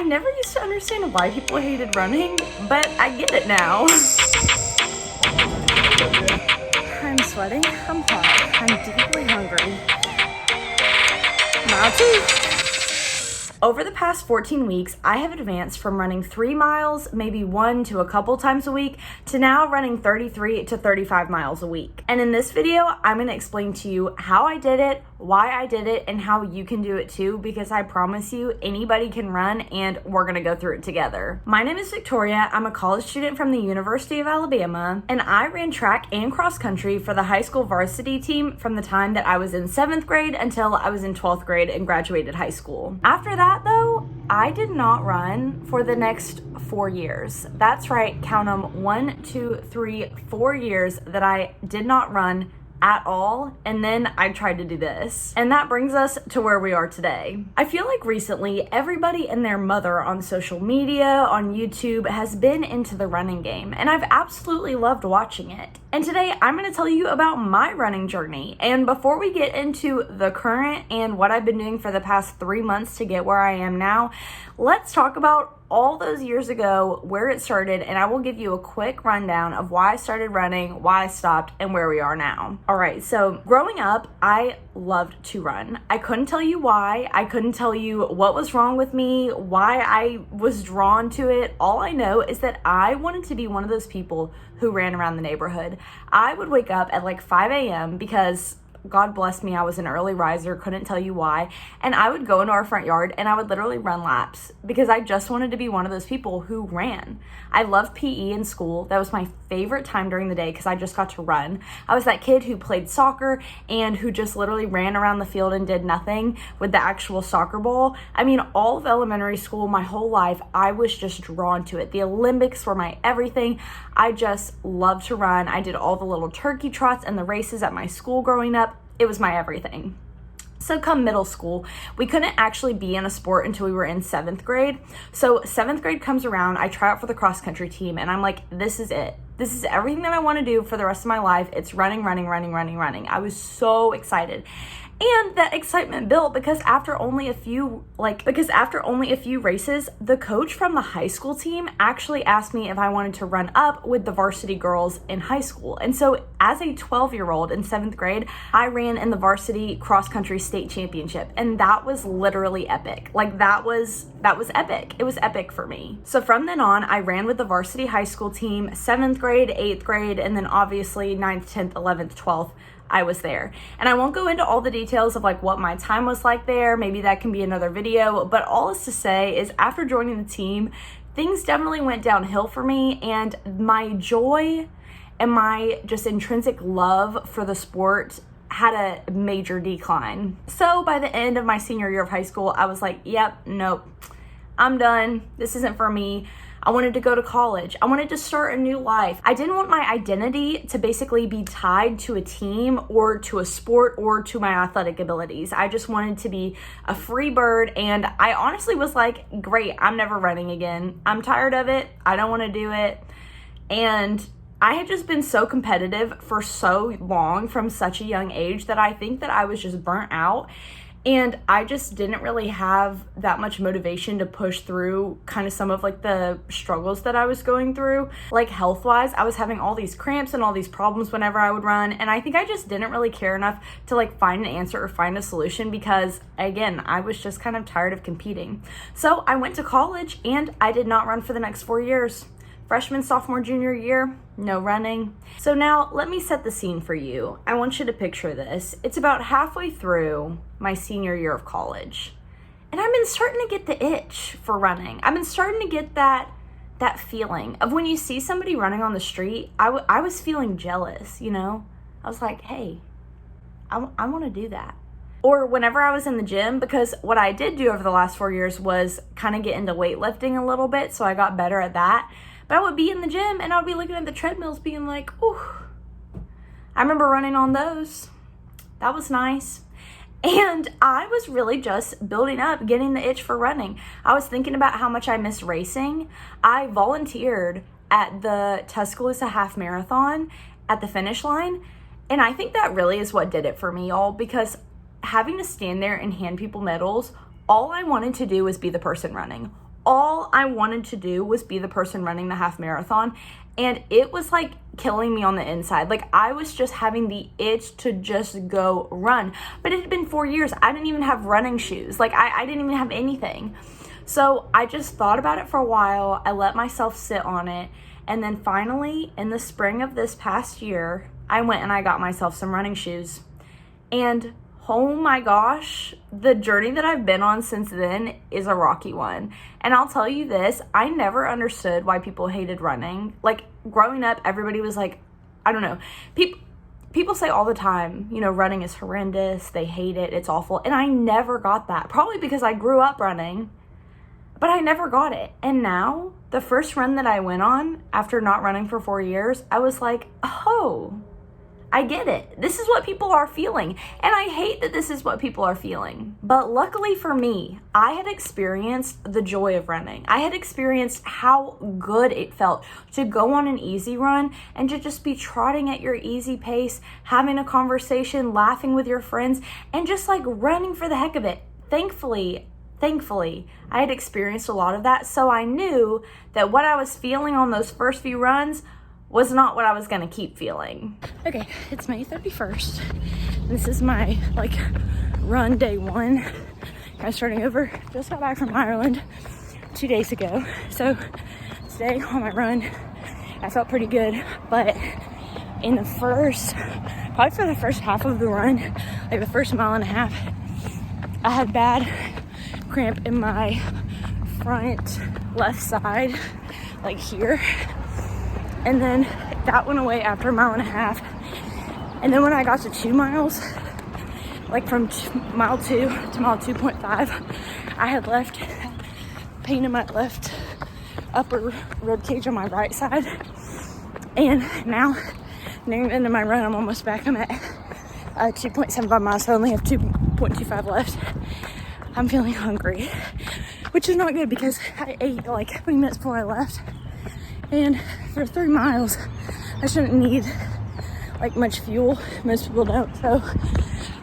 I never used to understand why people hated running, but I get it now. I'm sweating, I'm hot, I'm deeply hungry. Mile 2. Over the past 14 weeks, I have advanced from running 3 miles, maybe 1 to a couple times a week, to now running 33 to 35 miles a week. And in this video, I'm going to explain to you how I did it, why I did it, and how you can do it too, because I promise you, anybody can run, and we're going to go through it together. My name is Victoria. I'm a college student from the University of Alabama, and I ran track and cross country for the high school varsity team from the time that I was in 7th grade until I was in 12th grade and graduated high school. After that, though, I did not run for the next 4 years. That's right, count them, 1, 2, 3, 4 years that I did not run at all, and then I tried to do this. And that brings us to where we are today. I feel like recently everybody and their mother on social media, on YouTube, has been into the running game, and I've absolutely loved watching it. And today I'm going to tell you about my running journey. And before we get into the current and what I've been doing for the past 3 months to get where I am now, let's talk about all those years ago, where it started, and I will give you a quick rundown of why I started running, why I stopped, and where we are now. All right, so growing up, I loved to run. I couldn't tell you why. I couldn't tell you what was wrong with me, why I was drawn to it. All I know is that I wanted to be one of those people who ran around the neighborhood. I would wake up at like 5 a.m. because God bless me, I was an early riser, couldn't tell you why. And I would go into our front yard and I would literally run laps because I just wanted to be one of those people who ran. I loved PE in school. That was my favorite time during the day because I just got to run. I was that kid who played soccer and who just literally ran around the field and did nothing with the actual soccer ball. I mean, all of elementary school, my whole life, I was just drawn to it. The Olympics were my everything. I just loved to run. I did all the little turkey trots and the races at my school growing up. It was my everything. So come middle school, we couldn't actually be in a sport until we were in 7th grade. So 7th grade comes around, I try out for the cross country team, and I'm like, this is it. This is everything that I want to do for the rest of my life. It's running. I was so excited. And that excitement built because after only a few races, the coach from the high school team actually asked me if I wanted to run up with the varsity girls in high school. And so as a 12-year-old in 7th grade, I ran in the varsity cross country state championship. And that was literally epic. Like that was epic. It was epic for me. So from then on, I ran with the varsity high school team, 7th grade, 8th grade, and then obviously 9th, 10th, 11th, 12th. I was there. And I won't go into all the details of like what my time was like there. Maybe that can be another video, but all is to say is after joining the team, things definitely went downhill for me, and my joy and my just intrinsic love for the sport had a major decline. So by the end of my senior year of high school, I was like, yep, nope, I'm done. This isn't for me. I wanted to go to college. I wanted to start a new life. I didn't want my identity to basically be tied to a team or to a sport or to my athletic abilities. I just wanted to be a free bird, and I honestly was like, great, I'm never running again. I'm tired of it. I don't want to do it. And I had just been so competitive for so long from such a young age that I think that I was just burnt out. And I just didn't really have that much motivation to push through kind of some of like the struggles that I was going through. Like health-wise, I was having all these cramps and all these problems whenever I would run. And I think I just didn't really care enough to like find an answer or find a solution because, again, I was just kind of tired of competing. So I went to college and I did not run for the next 4 years. Freshman, sophomore, junior year, no running. So now let me set the scene for you. I want you to picture this. It's about halfway through my senior year of college, and I've been starting to get the itch for running. I've been starting to get that feeling of when you see somebody running on the street. I was feeling jealous, you know? I was like, hey, I want to do that. Or whenever I was in the gym, because what I did do over the last 4 years was kind of get into weightlifting a little bit, so I got better at that. But I would be in the gym and I would be looking at the treadmills being like, ooh, I remember running on those. That was nice. And I was really just building up, getting the itch for running. I was thinking about how much I miss racing. I volunteered at the Tuscaloosa Half Marathon at the finish line. And I think that really is what did it for me, y'all, because having to stand there and hand people medals, all I wanted to do was be the person running. all I wanted to do was be the person running the half marathon. And it was like killing me on the inside. Like I was just having the itch to just go run. But it had been 4 years. I didn't even have running shoes. Like I didn't even have anything. So I just thought about it for a while. I let myself sit on it. And then finally, in the spring of this past year, I went and I got myself some running shoes. And oh my gosh, the journey that I've been on since then is a rocky one. And I'll tell you this, I never understood why people hated running. Like growing up, everybody was like, I don't know, people say all the time, you know, running is horrendous, they hate it, it's awful. And I never got that, probably because I grew up running, but I never got it. And now, the first run that I went on after not running for 4 years, I was like, oh, I get it. This is what people are feeling. And I hate that this is what people are feeling. But luckily for me, I had experienced the joy of running. I had experienced how good it felt to go on an easy run and to just be trotting at your easy pace, having a conversation, laughing with your friends, and just like running for the heck of it. Thankfully, I had experienced a lot of that. So I knew that what I was feeling on those first few runs was not what I was gonna keep feeling. Okay, it's May 31st. This is my like run day one. I'm starting over, just got back from Ireland 2 days ago. So today on my run, I felt pretty good, but in the probably for the first half of the run, like the first mile and a half, I had bad cramp in my front left side, like here. And then that went away after a mile and a half. And then when I got to 2 miles, like from mile 2 to mile 2.5, I had left pain in my left upper rib cage on my right side. And now, near the end of my run, I'm almost back. I'm at 2.75 miles, so I only have 2.25 left. I'm feeling hungry, which is not good because I ate like 20 minutes before I left. And for 3 miles, I shouldn't need like much fuel. Most people don't, so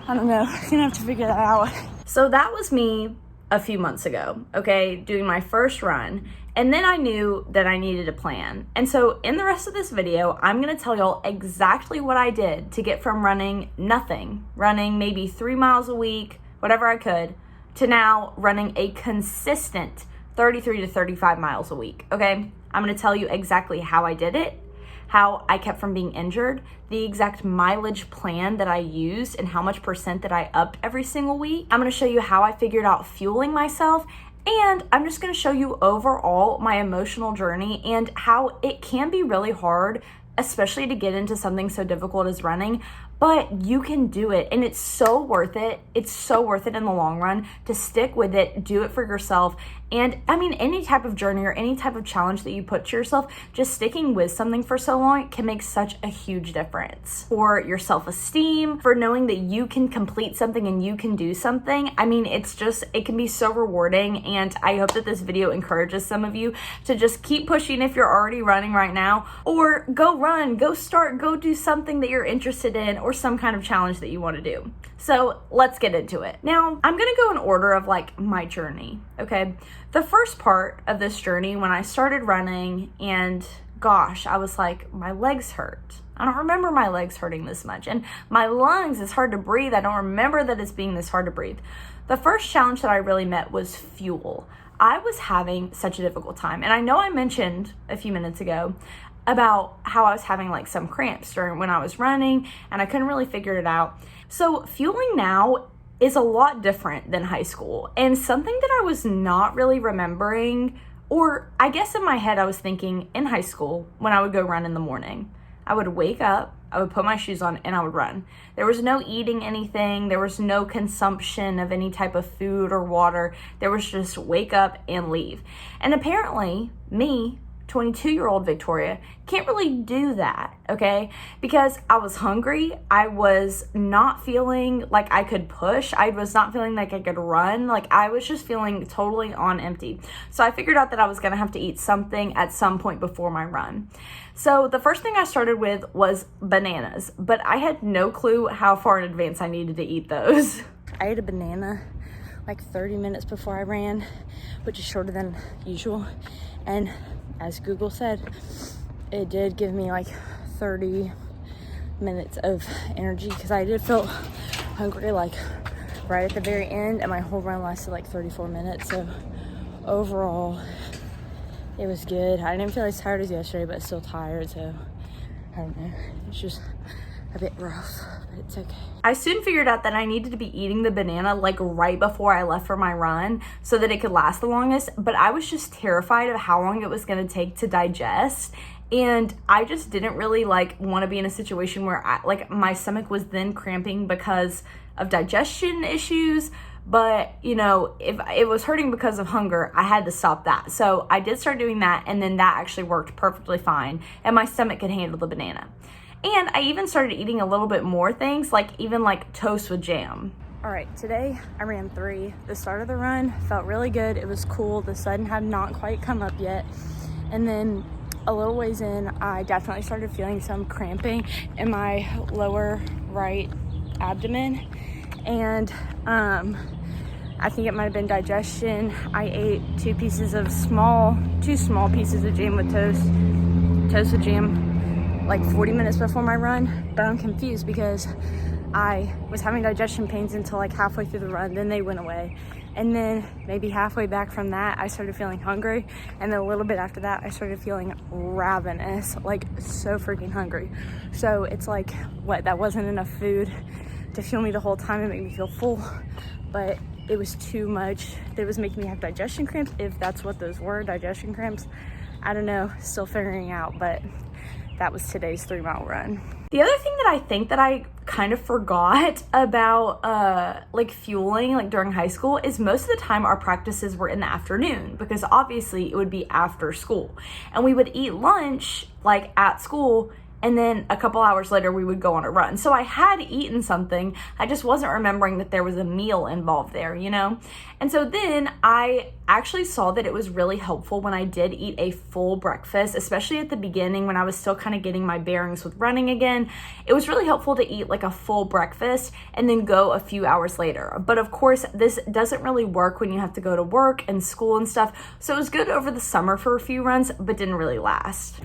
I don't know. I'm gonna have to figure that out. So that was me a few months ago, okay, doing my first run. And then I knew that I needed a plan. And so in the rest of this video, I'm gonna tell y'all exactly what I did to get from running nothing, running maybe 3 miles a week, whatever I could, to now running a consistent 33 to 35 miles a week, okay? I'm gonna tell you exactly how I did it, how I kept from being injured, the exact mileage plan that I used, and how much percent that I upped every single week. I'm gonna show you how I figured out fueling myself, and I'm just gonna show you overall my emotional journey and how it can be really hard, especially to get into something so difficult as running, but you can do it, and it's so worth it. It's so worth it in the long run to stick with it, do it for yourself. And I mean, any type of journey or any type of challenge that you put to yourself, just sticking with something for so long can make such a huge difference for your self-esteem, for knowing that you can complete something and you can do something. I mean, it can be so rewarding, and I hope that this video encourages some of you to just keep pushing if you're already running right now, or go run, go start, go do something that you're interested in, or some kind of challenge that you want to do. So let's get into it. Now, I'm gonna go in order of like my journey, okay? The first part of this journey, when I started running, and gosh, I was like, my legs hurt. I don't remember my legs hurting this much. And my lungs, it's hard to breathe. I don't remember that it's being this hard to breathe. The first challenge that I really met was fuel. I was having such a difficult time. And I know I mentioned a few minutes ago about how I was having like some cramps during when I was running, and I couldn't really figure it out. So fueling now is a lot different than high school, and something that I was not really remembering, or I guess in my head I was thinking in high school when I would go run in the morning. I would wake up, I would put my shoes on, and I would run. There was no eating anything, there was no consumption of any type of food or water. There was just wake up and leave. And apparently, me, 22-year-old Victoria, can't really do that, okay? Because I was hungry, I was not feeling like I could push, I was not feeling like I could run, like I was just feeling totally on empty. So I figured out that I was gonna have to eat something at some point before my run. So the first thing I started with was bananas, but I had no clue how far in advance I needed to eat those. I ate a banana like 30 minutes before I ran, which is shorter than usual. And as Google said, it did give me like 30 minutes of energy because I did feel hungry like right at the very end, and my whole run lasted like 34 minutes. So overall, it was good. I didn't feel as tired as yesterday, but still tired. So I don't know. It's just a bit rough, but it's okay. I soon figured out that I needed to be eating the banana like right before I left for my run so that it could last the longest, but I was just terrified of how long it was going to take to digest. And I just didn't really like want to be in a situation where my stomach was then cramping because of digestion issues. But, you know, if it was hurting because of hunger, I had to stop that. So I did start doing that, and then that actually worked perfectly fine, and my stomach could handle the banana. And I even started eating a little bit more things, like even like toast with jam. All right, today I ran 3. The start of the run felt really good. It was cool. The sun had not quite come up yet. And then a little ways in, I definitely started feeling some cramping in my lower right abdomen. And I think it might have been digestion. I ate 2 small pieces of jam with toast with jam, like 40 minutes before my run. But I'm confused because I was having digestion pains until like halfway through the run. Then they went away. And then maybe halfway back from that, I started feeling hungry. And then a little bit after that, I started feeling ravenous, like so freaking hungry. So it's like, what, that wasn't enough food to fuel me the whole time and make me feel full. But it was too much. It was making me have digestion cramps, if that's what those were, digestion cramps. I don't know, still figuring out, but that was today's 3-mile run. The other thing that I think that I kind of forgot about like fueling like during high school is most of the time our practices were in the afternoon, because obviously it would be after school, and we would eat lunch like at school, and then a couple hours later we would go on a run. So I had eaten something, I just wasn't remembering that there was a meal involved there, you know? And so then I actually saw that it was really helpful when I did eat a full breakfast, especially at the beginning when I was still kind of getting my bearings with running again. It was really helpful to eat like a full breakfast and then go a few hours later. But of course, this doesn't really work when you have to go to work and school and stuff. So it was good over the summer for a few runs, but didn't really last.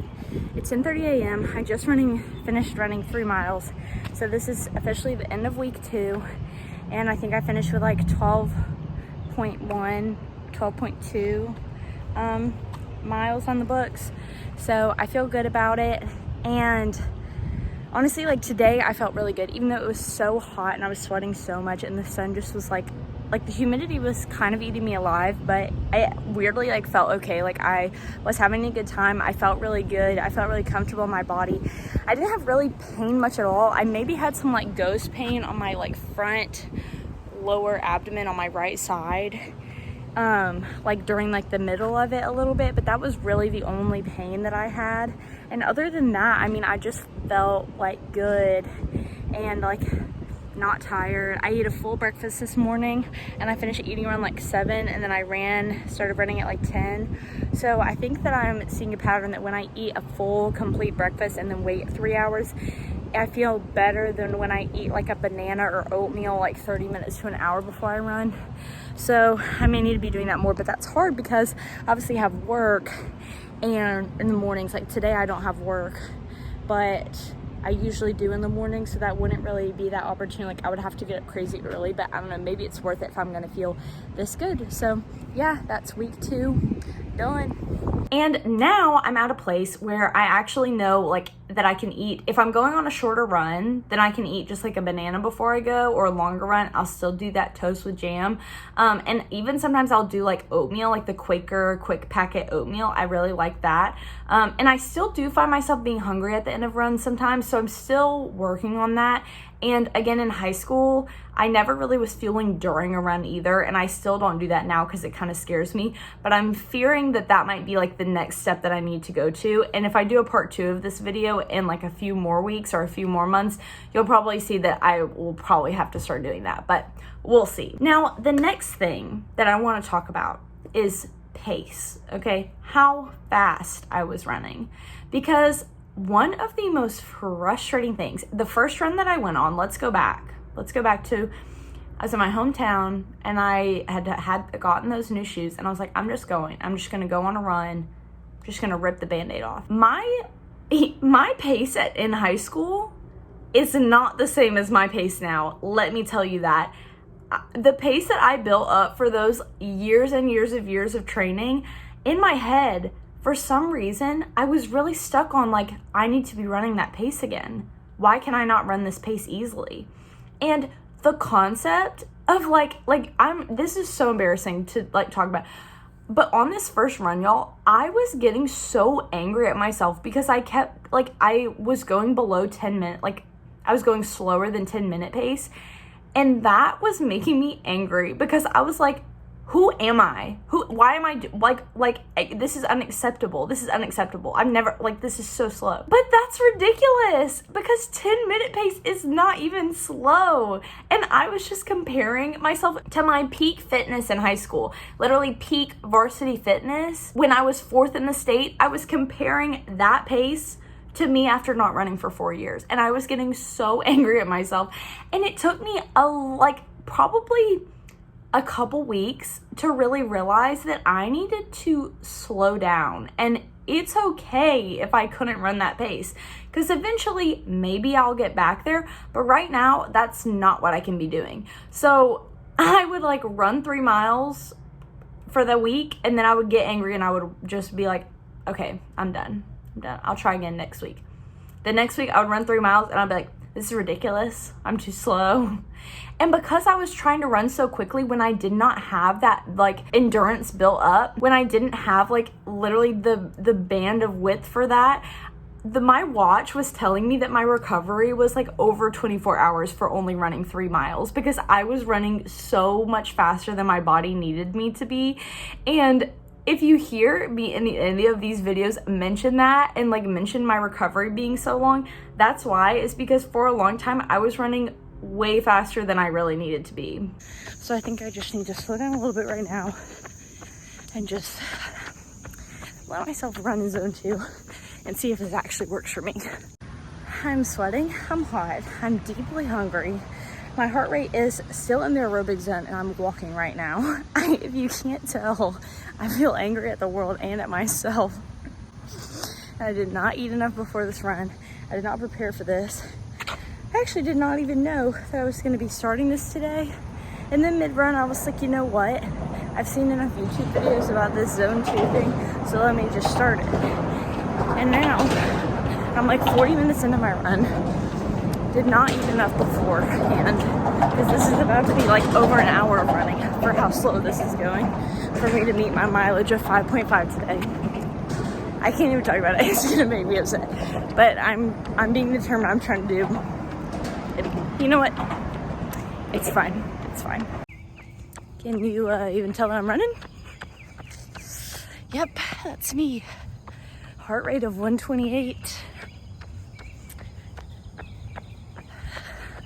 It's 10:30 a.m. I just finished running 3 miles. So this is officially the end of week 2. And I think I finished with like 12.2 miles on the books. So I feel good about it. And honestly, like today I felt really good, even though it was so hot and I was sweating so much and the sun just was like the humidity was kind of eating me alive, but I weirdly like felt okay. Like I was having a good time. I felt really good. I felt really comfortable in my body. I didn't have really pain much at all. I maybe had some like ghost pain on my like front lower abdomen on my right side, like during like the middle of it a little bit, but that was really the only pain that I had. And other than that, I mean, I just felt like good and like not tired. I ate a full breakfast this morning and I finished eating around like 7, and then I started running at like 10. So I think that I'm seeing a pattern that when I eat a full complete breakfast and then wait 3 hours, I feel better than when I eat like a banana or oatmeal like 30 minutes to an hour before I run. So I may need to be doing that more, but that's hard because obviously I have work, and in the mornings, like today I don't have work, but I usually do in the morning, so that wouldn't really be that opportunity. Like I would have to get up crazy early, but I don't know, maybe it's worth it if I'm gonna feel this good. So yeah, that's week 2 done. And now I'm at a place where I actually know like that I can eat. If I'm going on a shorter run, then I can eat just like a banana before I go, or a longer run, I'll still do that toast with jam. And even sometimes I'll do like oatmeal, like the Quaker quick packet oatmeal. I really like that. And I still do find myself being hungry at the end of runs sometimes, so I'm still working on that. And again, in high school, I never really was fueling during a run either, and I still don't do that now because it kind of scares me. But I'm fearing that that might be like the next step that I need to go to. And if I do a part 2 of this video in like a few more weeks or a few more months, you'll probably see that I will probably have to start doing that, but we'll see. Now, the next thing that I want to talk about is pace, okay? How fast I was running. Because one of the most frustrating things, the first run that I went on, let's go back to, I was in my hometown and I had gotten those new shoes and I was like, I'm just going to go on a run. I'm just going to rip the Band-Aid off. My pace in high school is not the same as my pace now. Let me tell you that. The pace that I built up for those years and years of training, in my head, for some reason, I was really stuck on like, I need to be running that pace again. Why can I not run this pace easily? And the concept of this is so embarrassing to like talk about, but on this first run, y'all, I was getting so angry at myself because I kept, I was going below 10 minutes, I was going slower than 10-minute pace. And that was making me angry because I was like, who am I? Why am I, this is unacceptable. This is unacceptable. I've never, this is so slow. But that's ridiculous because 10-minute pace is not even slow. And I was just comparing myself to my peak fitness in high school, literally peak varsity fitness. When I was 4th in the state, I was comparing that pace to me after not running for 4 years. And I was getting so angry at myself. And it took me probably a couple weeks to really realize that I needed to slow down. And it's okay if I couldn't run that pace, because eventually maybe I'll get back there. But right now, that's not what I can be doing. So I would run 3 miles for the week, and then I would get angry and I would just be like, okay, I'm done. I'll try again next week. The next week I would run 3 miles and I'd be like, this is ridiculous. I'm too slow. And because I was trying to run so quickly when I did not have that endurance built up, when I didn't have literally the band of width for that, my watch was telling me that my recovery was over 24 hours for only running 3 miles because I was running so much faster than my body needed me to be. And if you hear me in any of these videos mention that and mention my recovery being so long, that's why. It's because for a long time I was running way faster than I really needed to be. So I think I just need to slow down a little bit right now and just let myself run in zone 2 and see if it actually works for me. I'm sweating, I'm hot, I'm deeply hungry. My heart rate is still in the aerobic zone and I'm walking right now. If you can't tell, I feel angry at the world and at myself. I did not eat enough before this run. I did not prepare for this. I actually did not even know that I was going to be starting this today. And then mid-run, I was like, you know what? I've seen enough YouTube videos about this zone 2 thing, so let me just start it. And now, I'm 40 minutes into my run. Did not eat enough beforehand, because this is about to be over an hour of running for how slow this is going for me to meet my mileage of 5.5 today. I can't even talk about it. It's gonna make me upset. But I'm being determined. I'm trying to do it. You know what? It's fine. It's fine. Can you even tell that I'm running? Yep, that's me. Heart rate of 128.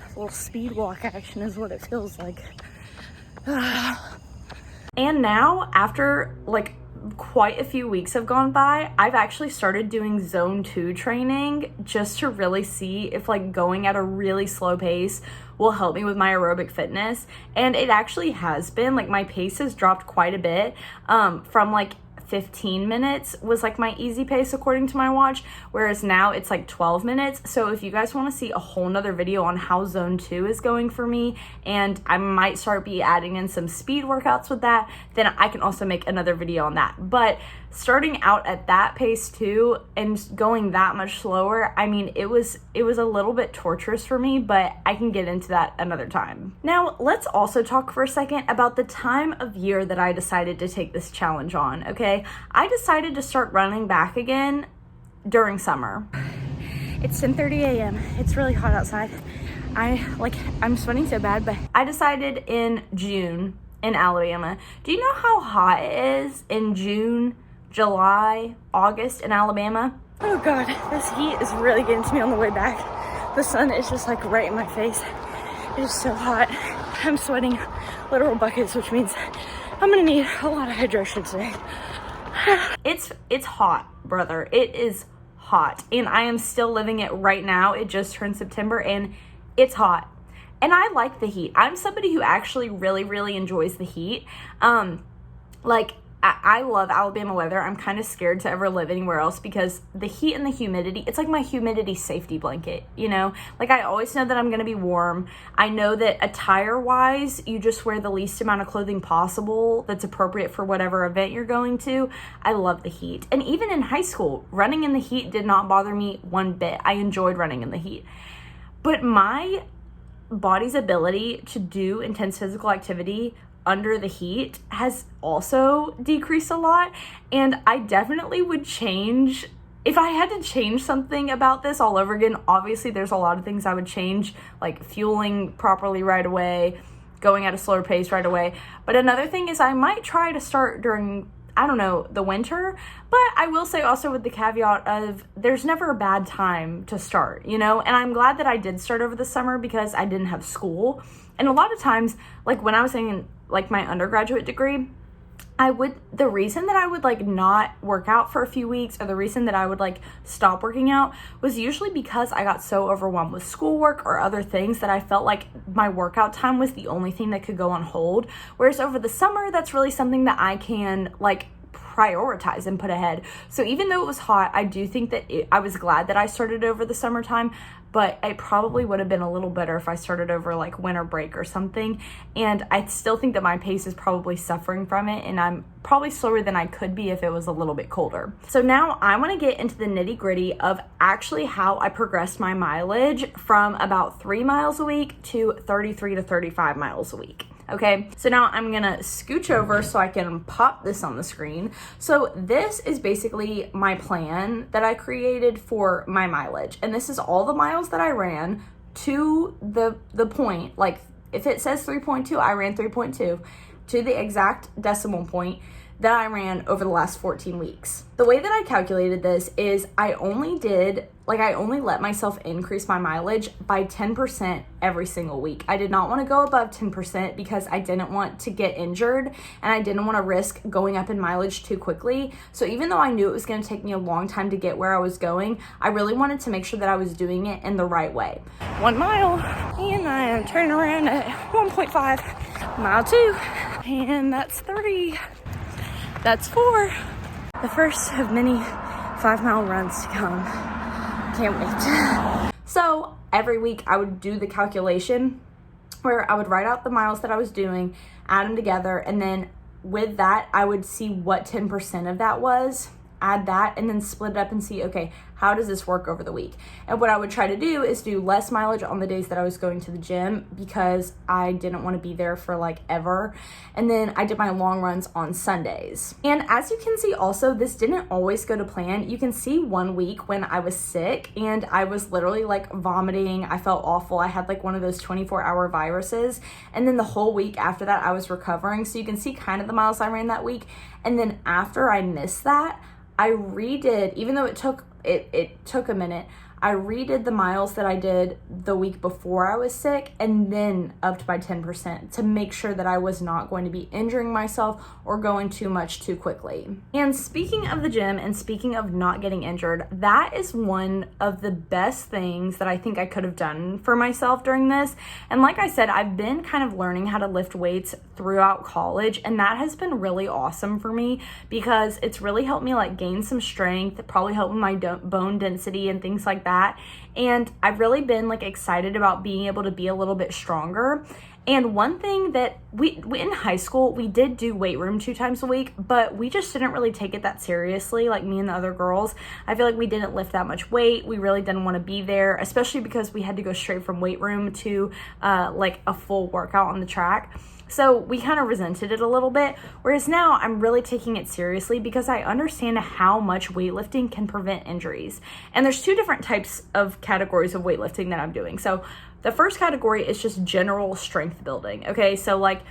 A little speed walk action is what it feels like. And now, after quite a few weeks have gone by, I've actually started doing zone 2 training just to really see if going at a really slow pace will help me with my aerobic fitness. And it actually has been. My pace has dropped quite a bit from 15 minutes was my easy pace according to my watch, whereas now it's 12 minutes. So if you guys want to see a whole nother video on how zone 2 is going for me, and I might start adding in some speed workouts with that, then I can also make another video on that. But starting out at that pace too and going that much slower, I mean, it was a little bit torturous for me, but I can get into that another time. Now let's also talk for a second about the time of year that I decided to take this challenge on. Okay, I decided to start running back again during summer. It's 10:30 a.m. It's really hot outside. I'm sweating so bad, but I decided in June in Alabama. Do you know how hot it is in June, July, August in Alabama? Oh God, this heat is really getting to me on the way back. The sun is just right in my face. It is so hot. I'm sweating literal buckets, which means I'm gonna need a lot of hydration today. It's hot, brother. It is hot, and I am still living it right now. It just turned September and it's hot. And I like the heat. I'm somebody who actually really, really enjoys the heat. I love Alabama weather. I'm kind of scared to ever live anywhere else because the heat and the humidity, it's like my humidity safety blanket, you know? Like, I always know that I'm going to be warm. I know that attire-wise, you just wear the least amount of clothing possible that's appropriate for whatever event you're going to. I love the heat. And even in high school, running in the heat did not bother me one bit. I enjoyed running in the heat. But my body's ability to do intense physical activity under the heat has also decreased a lot, and I definitely would change if I had to change something about this all over again. Obviously there's a lot of things I would change, like fueling properly right away, going at a slower pace right away, but another thing is I might try to start during, I don't know, the winter. But I will say also with the caveat of there's never a bad time to start, you know? And I'm glad that I did start over the summer because I didn't have school. And a lot of times, like when I was in like my undergraduate degree, the reason that I would like not work out for a few weeks, or the reason that I would like stop working out, was usually because I got so overwhelmed with schoolwork or other things that I felt like my workout time was the only thing that could go on hold. Whereas over the summer, that's really something that I can like prioritize and put ahead. So even though it was hot, I do think that I was glad that I started over the summertime, but it probably would have been a little better if I started over like winter break or something. And I still think that my pace is probably suffering from it, and I'm probably slower than I could be if it was a little bit colder. So now I want to get into the nitty gritty of actually how I progressed my mileage from about 3 miles a week to 33 to 35 miles a week. Okay, so now I'm gonna scooch over so I can pop this on the screen. So this is basically my plan that I created for my mileage. And this is all the miles that I ran to the point. Like if it says 3.2, I ran 3.2 to the exact decimal point that I ran over the last 14 weeks. The way that I calculated this is I only let myself increase my mileage by 10% every single week. I did not want to go above 10% because I didn't want to get injured and I didn't want to risk going up in mileage too quickly. So even though I knew it was going to take me a long time to get where I was going, I really wanted to make sure that I was doing it in the right way. 1 mile, and I am turning around at 1.5. Mile 2, and that's 3. That's 4. The first of many 5-mile runs to come. Can't wait. So every week I would do the calculation where I would write out the miles that I was doing, add them together, and then with that I would see what 10% of that was, add that, and then split it up and see, okay, how does this work over the week? And what I would try to do is do less mileage on the days that I was going to the gym because I didn't want to be there for like ever. And then I did my long runs on Sundays. And as you can see also, this didn't always go to plan. You can see one week when I was sick and I was literally like vomiting. I felt awful. I had like one of those 24-hour viruses. And then the whole week after that, I was recovering. So you can see kind of the miles I ran that week. And then after I missed that, I redid, even though it took a minute, I redid the miles that I did the week before I was sick and then upped by 10% to make sure that I was not going to be injuring myself or going too much too quickly. And speaking of the gym and speaking of not getting injured, that is one of the best things that I think I could have done for myself during this. And like I said, I've been kind of learning how to lift weights throughout college, and that has been really awesome for me because it's really helped me like gain some strength, probably helped with my bone density and things like that. And I've really been like excited about being able to be a little bit stronger. And one thing that we in high school, we did do weight room 2 times a week, but we just didn't really take it that seriously, like me and the other girls. I feel like we didn't lift that much weight. We really didn't want to be there, especially because we had to go straight from weight room to like a full workout on the track. So we kind of resented it a little bit, whereas now I'm really taking it seriously because I understand how much weightlifting can prevent injuries. And there's 2 different types of categories of weightlifting that I'm doing. So the first category is just general strength building, okay? So like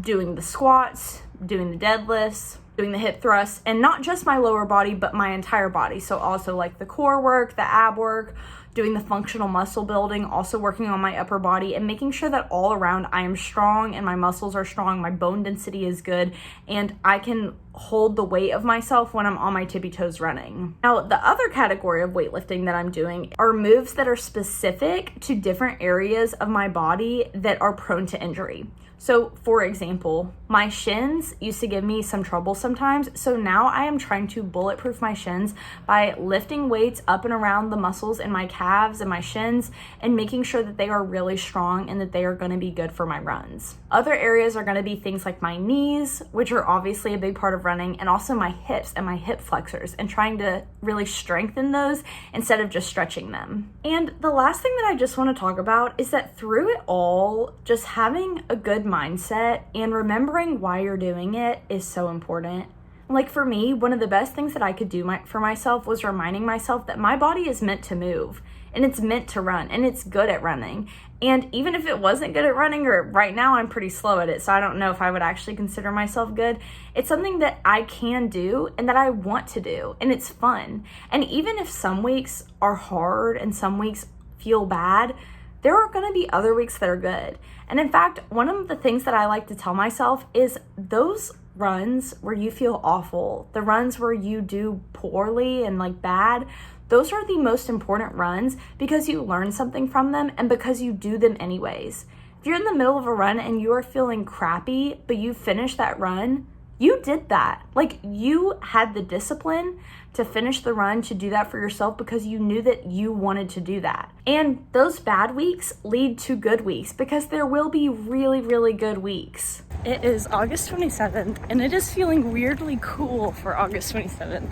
doing the squats, doing the deadlifts, doing the hip thrusts, and not just my lower body, but my entire body. So also like the core work, the ab work, doing the functional muscle building, also working on my upper body and making sure that all around I am strong and my muscles are strong, my bone density is good, and I can hold the weight of myself when I'm on my tippy toes running. Now, the other category of weightlifting that I'm doing are moves that are specific to different areas of my body that are prone to injury. So, for example, my shins used to give me some trouble sometimes, so now I am trying to bulletproof my shins by lifting weights up and around the muscles in my calves and my shins and making sure that they are really strong and that they are going to be good for my runs. Other areas are going to be things like my knees, which are obviously a big part of running, and also my hips and my hip flexors, and trying to really strengthen those instead of just stretching them. And the last thing that I just want to talk about is that through it all, just having a good mindset and remembering why you're doing it is so important. Like for me, one of the best things that I could do for myself was reminding myself that my body is meant to move and it's meant to run and it's good at running. And even if it wasn't good at running, or right now I'm pretty slow at it, so I don't know if I would actually consider myself good, it's something that I can do and that I want to do, and it's fun. And even if some weeks are hard and some weeks feel bad, there are going to be other weeks that are good. And in fact, one of the things that I like to tell myself is those runs where you feel awful, the runs where you do poorly and like bad, those are the most important runs because you learn something from them and because you do them anyways. If you're in the middle of a run and you are feeling crappy, but you finish that run, you did that. Like, you had the discipline to finish the run, to do that for yourself because you knew that you wanted to do that. And those bad weeks lead to good weeks because there will be really, really good weeks. It is August 27th and it is feeling weirdly cool for August 27th.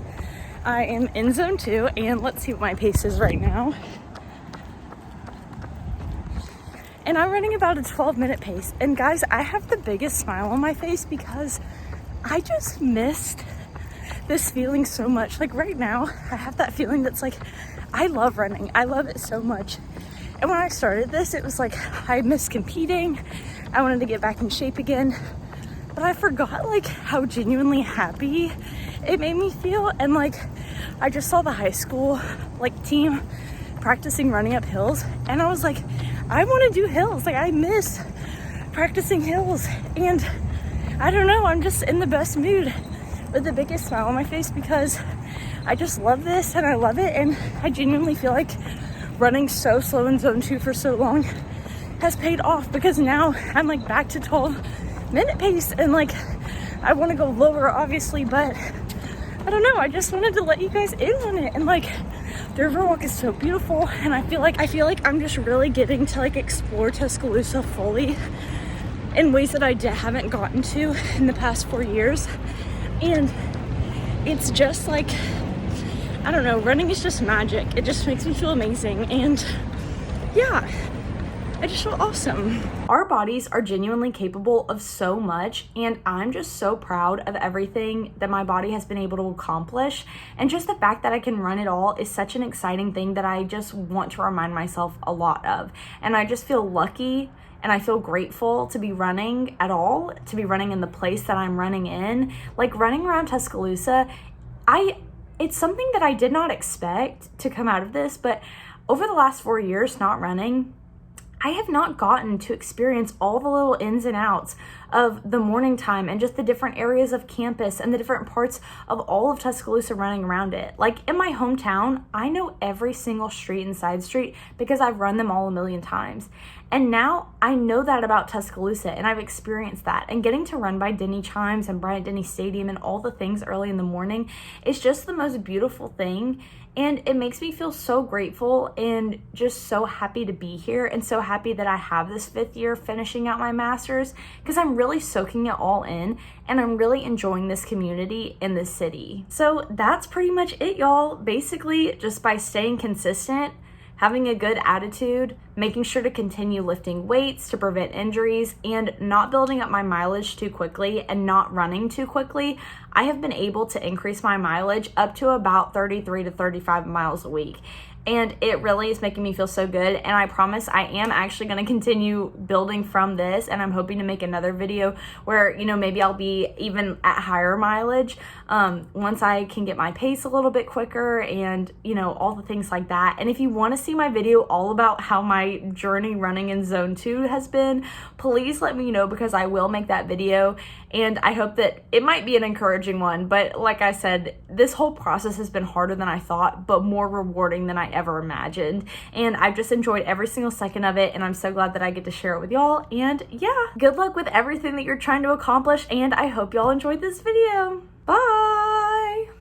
I am in zone 2 and let's see what my pace is right now. And I'm running about a 12-minute pace. And guys, I have the biggest smile on my face because I just missed this feeling so much. Like right now, I have that feeling that's like, I love running. I love it so much. And when I started this, it was like, I missed competing. I wanted to get back in shape again. But I forgot like how genuinely happy it made me feel. And like, I just saw the high school like team practicing running up hills. And I was like, I want to do hills. Like, I miss practicing hills. And I don't know, I'm just in the best mood with the biggest smile on my face because I just love this and I love it. And I genuinely feel like running so slow in zone 2 for so long has paid off because now I'm like back to 12-minute pace and like I want to go lower obviously, but I don't know, I just wanted to let you guys in on it. And like, the Riverwalk is so beautiful and I feel like I'm just really getting to like explore Tuscaloosa fully in ways that I haven't gotten to in the past 4 years. And it's just like, I don't know, running is just magic. It just makes me feel amazing. And yeah, I just feel awesome. Our bodies are genuinely capable of so much, and I'm just so proud of everything that my body has been able to accomplish. And just the fact that I can run it all is such an exciting thing that I just want to remind myself a lot of. And I just feel lucky and I feel grateful to be running at all, to be running in the place that I'm running in. Like running around Tuscaloosa, it's something that I did not expect to come out of this, but over the last 4 years not running, I have not gotten to experience all the little ins and outs of the morning time and just the different areas of campus and the different parts of all of Tuscaloosa running around it. Like in my hometown, I know every single street and side street because I've run them all a million times. And now I know that about Tuscaloosa and I've experienced that. And getting to run by Denny Chimes and Bryant-Denny Stadium and all the things early in the morning is just the most beautiful thing. And it makes me feel so grateful and just so happy to be here and so happy that I have this 5th year finishing out my master's because I'm really soaking it all in and I'm really enjoying this community in this city. So that's pretty much it, y'all. Basically, just by staying consistent, having a good attitude, making sure to continue lifting weights to prevent injuries, and not building up my mileage too quickly and not running too quickly, I have been able to increase my mileage up to about 33 to 35 miles a week. And it really is making me feel so good. And I promise I am actually going to continue building from this. And I'm hoping to make another video where, maybe I'll be even at higher mileage once I can get my pace a little bit quicker and, all the things like that. And if you want to see my video all about how my journey running in Zone 2 has been, please let me know, because I will make that video. And I hope that it might be an encouraging one. But like I said, this whole process has been harder than I thought, but more rewarding than I ever imagined. And I've just enjoyed every single second of it. And I'm so glad that I get to share it with y'all. And yeah, good luck with everything that you're trying to accomplish. And I hope y'all enjoyed this video. Bye.